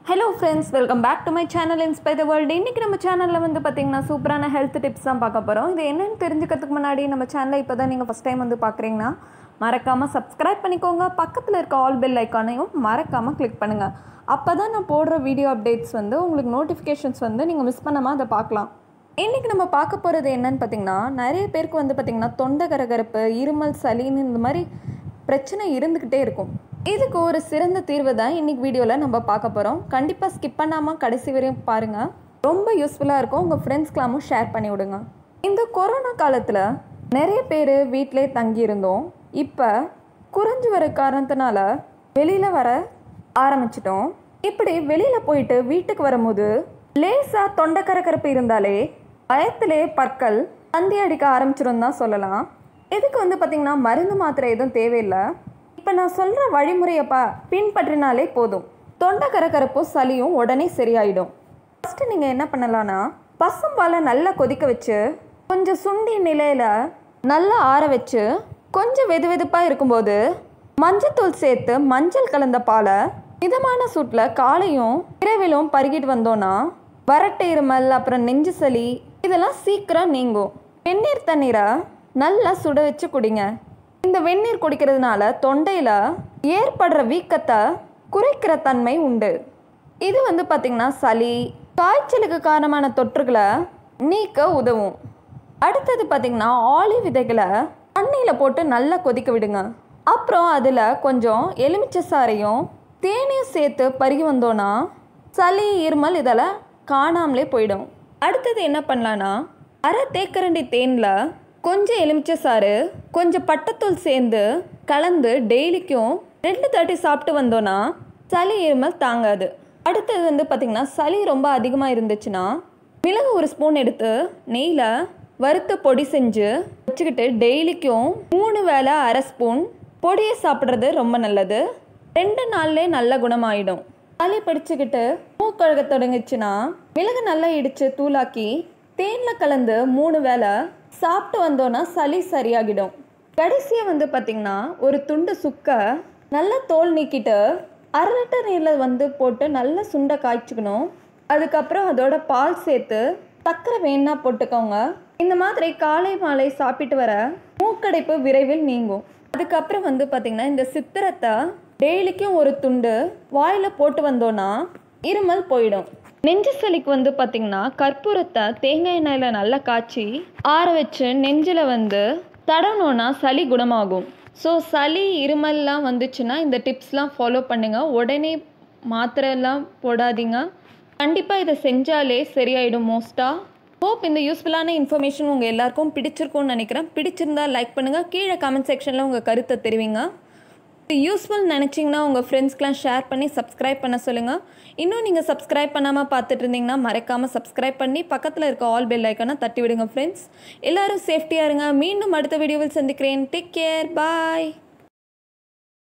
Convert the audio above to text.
Hello friends, welcome back to my channel Inspire the World. இன்னைக்கு நம்ம சேனல்ல வந்து பாத்தீங்கன்னா சூப்பரான ஹெல்த் டிப்ஸ் தான் பார்க்க போறோம். இது என்னன்னு தெரிஞ்சுக்கிறதுக்கு முன்னாடி நம்ம சேனலை இப்போதான் நீங்க ஃபர்ஸ்ட் டைம் வந்து பார்க்கறீங்கன்னா மறக்காம subscribe பண்ணிக்கோங்க. பக்கத்துல இருக்க ஆல் பெல் ஐகானையும் மறக்காம கிளிக் பண்ணுங்க. அப்பதான் நான் போடுற வீடியோ அப்டேட்ஸ் வந்து உங்களுக்கு நோட்டிஃபிகேஷன்ஸ் வந்து நீங்க மிஸ் பண்ணாம அதை பார்க்கலாம். இன்னைக்கு நம்ம பார்க்க போறது என்னன்னு பாத்தீங்கன்னா நிறைய பேருக்கு வந்து பாத்தீங்கன்னா தொண்டை கரகரப்பு, இருமல், சளின்னு இந்த மாதிரி பிரச்சனை இருந்துக்கிட்டே இருக்கும். இதுக்கு ஒரு சிறந்த தீர்வு தான் இன்னைக்கு வீடியோவில் நம்ம பார்க்க போகிறோம். கண்டிப்பாக ஸ்கிப் பண்ணாமல் கடைசி வரையும் பாருங்கள். ரொம்ப யூஸ்ஃபுல்லாக இருக்கும். உங்கள் ஃப்ரெண்ட்ஸ்க்கெல்லாமும் ஷேர் பண்ணி விடுங்க. இந்த கொரோனா காலத்தில் நிறைய பேர் வீட்டிலே தங்கியிருந்தோம். இப்போ குறைஞ்சி வர காரணத்தினால வெளியில் வர ஆரம்பிச்சிட்டோம். இப்படி வெளியில் போயிட்டு வீட்டுக்கு வரும்போது லேசாக தொண்டை கரகரப்பு இருந்தாலே பயத்திலே பற்கள் தந்தி அடிக்க ஆரம்பிச்சிடும் தான் சொல்லலாம். இதுக்கு வந்து பார்த்திங்கன்னா மருந்து மாத்திரை எதுவும் தேவையில்லை. இப்போ நான் சொல்கிற வழிமுறையை பின்பற்றினாலே போதும். தொண்டை கரகரப்பும் சளியும் உடனே சரியாயிடும். ஃபஸ்ட்டு நீங்கள் என்ன பண்ணலான்னா பசும்பாலை நல்லா கொதிக்க வச்சு கொஞ்சம் சுண்டி நிலையில் நல்லா ஆற வச்சு கொஞ்சம் வெது வெதுப்பாக இருக்கும்போது மஞ்சத்தூள் சேர்த்து மஞ்சள் கலந்த பாலை மிதமான சூட்டில் காலையும் இரவிலும் பருகிட்டு வந்தோன்னா வறட்டு இருமல், அப்புறம் நெஞ்சு சளி இதெல்லாம் சீக்கிரம் நீங்கும். வெந்நீர் தண்ணீரை நல்லா சுட வச்சு குடிங்க. இந்த வெந்நீர் குடிக்கிறதுனால தொண்டையில் ஏற்படுற வீக்கத்தை குறைக்கிற தன்மை உண்டு. இது வந்து பார்த்திங்கன்னா சளி, காய்ச்சலுக்கு காரணமான தொற்றுகளை நீக்க உதவும். அடுத்தது பார்த்திங்கன்னா ஆலிவ் விதைகளை தண்ணியில் போட்டு நல்லா கொதிக்க விடுங்க. அப்புறம் அதில் கொஞ்சம் எலுமிச்சை சாறையும் தேனையும் சேர்த்து பருகி வந்தோன்னா சளி, இருமல் இதெல்லாம் காணாமலே போயிடும். அடுத்தது என்ன பண்ணலான்னா அரை தேக்கரண்டி தேனில் கொஞ்சம் எலுமிச்சை சாறு, கொஞ்சம் பட்டைத்தூள் சேர்ந்து கலந்து டெய்லிக்கும் 2 தட்டி சாப்பிட்டு வந்தோன்னா சளி, இருமல் தாங்காது. அடுத்தது வந்து பார்த்திங்கன்னா சளி ரொம்ப அதிகமாக இருந்துச்சுன்னா மிளகு 1 ஸ்பூன் எடுத்து நெய்யில் வறுத்து பொடி செஞ்சு வச்சுக்கிட்டு டெய்லிக்கும் 3 வேளை அரை ஸ்பூன் பொடியை சாப்பிட்றது ரொம்ப நல்லது. 2 நாள்லேயே நல்ல குணமாயிடும். சளி பிடிச்சிக்கிட்டு மூக்கழுக தொடங்குச்சுன்னா மிளகு நல்லா இடித்து தூளாக்கி தேனில் கலந்து 3 வேளை சாப்பிட்டு வந்தோன்னா சளி சரியாகிடும். கடைசியாக வந்து பார்த்திங்கன்னா ஒரு துண்டு சுக்க நல்லா தோல் நீக்கிட்டு 1/2 லிட்டர் நீரில் வந்து போட்டு நல்லா சுண்டை காய்ச்சிக்கணும். அதுக்கப்புறம் அதோட பால் சேர்த்து சர்க்கரை வேணா போட்டுக்கோங்க. இந்த மாதிரி காலை மாலை சாப்பிட்டு வர மூக்கடைப்பு விரைவில் நீங்கும். அதுக்கப்புறம் வந்து பார்த்திங்கன்னா இந்த சித்திரத்தை டெய்லிக்கும் ஒரு துண்டு வாயில் போட்டு வந்தோன்னா இருமல் போயிடும். நெஞ்சு சளிக்கு வந்து பார்த்திங்கன்னா கற்பூரத்தை தேங்காய் எண்ணெயில் நல்லா காய்ச்சி ஆற வச்சு நெஞ்சில் வந்து தடவணுன்னா சளி குணமாகும். ஸோ சளி, இருமல்லாம் வந்துச்சுன்னா இந்த டிப்ஸ்லாம் ஃபாலோ பண்ணுங்கள். உடனே மாத்திரைலாம் போடாதீங்க. கண்டிப்பாக இதை செஞ்சாலே சரியாயிடும் மோஸ்ட்டாக. ஹோப் இந்த யூஸ்ஃபுல்லான இன்ஃபர்மேஷன் உங்கள் எல்லாருக்கும் பிடிச்சிருக்கும்னு நினைக்கிறேன். பிடிச்சிருந்தா லைக் பண்ணுங்கள். கீழே கமெண்ட் செக்ஷனில் உங்கள் கருத்தை தெரிவிங்க. இது யூஸ்ஃபுல் நினச்சிங்கன்னா உங்கள் ஃப்ரெண்ட்ஸ்க்கெலாம் ஷேர் பண்ணி சப்ஸ்கிரைப் பண்ண சொல்லுங்கள். இன்னும் நீங்கள் சப்ஸ்கிரைப் பண்ணாமல் பார்த்துட்டு இருந்தீங்கன்னா மறக்காமல் சப்ஸ்கிரைப் பண்ணி பக்கத்தில் இருக்க ஆல் பெல் ஐக்கானை தட்டி விடுங்க ஃப்ரெண்ட்ஸ். எல்லோரும் சேஃப்டியாக இருங்க. மீண்டும் அடுத்த வீடியோவில் சந்திக்கிறேன். டேக் கேர், பாய்.